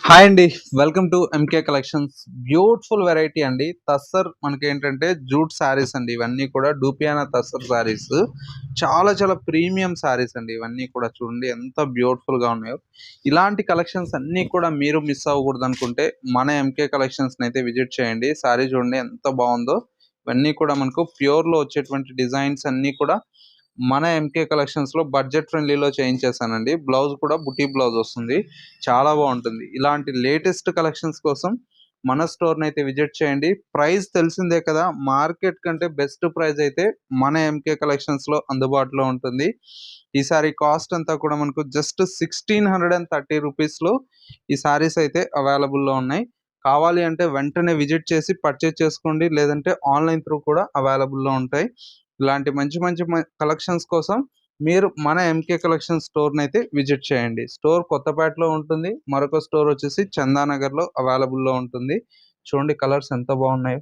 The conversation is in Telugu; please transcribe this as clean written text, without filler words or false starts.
హాయ్ అండి. Welcome to MK collections. Beautiful variety అండి. తస్సర్ మనకేంటంటే జూట్ శారీస్ అండి. ఇవన్నీ కూడా డూపియానా తస్సర్ శారీస్. చాలా చాలా ప్రీమియం శారీస్ అండి. ఇవన్నీ కూడా చూడండి ఎంత బ్యూటిఫుల్‌గా ఉన్నాయో. ఇలాంటి కలెక్షన్స్ అన్నీ కూడా మీరు మిస్ అవ్వకూడదనుకుంటే మన ఎంకే కలెక్షన్స్‌ని అయితే విజిట్ చేయండి. శారీ చూడండి ఎంత బావుందో. ఇవన్నీ కూడా మనకు ప్యూర్‌లో వచ్చేటువంటి డిజైన్స్ అన్నీ కూడా మన ఎంకే కలెక్షన్స్‌లో బడ్జెట్ ఫ్రెండ్లీలో చేయించేసానండి. బ్లౌజ్ కూడా బుటీ బ్లౌజ్ వస్తుంది. చాలా బావుంటుంది. ఇలాంటి లేటెస్ట్ కలెక్షన్స్ కోసం మన స్టోర్‌నైతే విజిట్ చేయండి. ప్రైస్ తెలిసిందే కదా! మార్కెట్ కంటే బెస్ట్ ప్రైస్ అయితే మన ఎంకే కలెక్షన్స్‌లో అందుబాటులో ఉంటుంది. ఈసారి కాస్ట్ అంతా కూడా మనకు జస్ట్ 1630 రూపీస్‌లో ఈ శారీస్ అయితే అవైలబుల్‌లో ఉన్నాయి. కావాలి అంటే వెంటనే విజిట్ చేసి పర్చేజ్ చేసుకోండి. లేదంటే ఆన్‌లైన్ త్రూ కూడా అవైలబుల్‌లో ఉంటాయి. ఇలాంటి మంచి మంచి కలెక్షన్స్ కోసం మీరు మన ఎంకే కలెక్షన్ స్టోర్‌నైతే విజిట్ చేయండి. స్టోర్ కొత్తపేటలో ఉంటుంది. మరొక స్టోర్ వచ్చేసి చందానగర్‌లో అవైలబుల్‌లో ఉంటుంది. చూడండి కలర్స్ ఎంత బాగున్నాయో.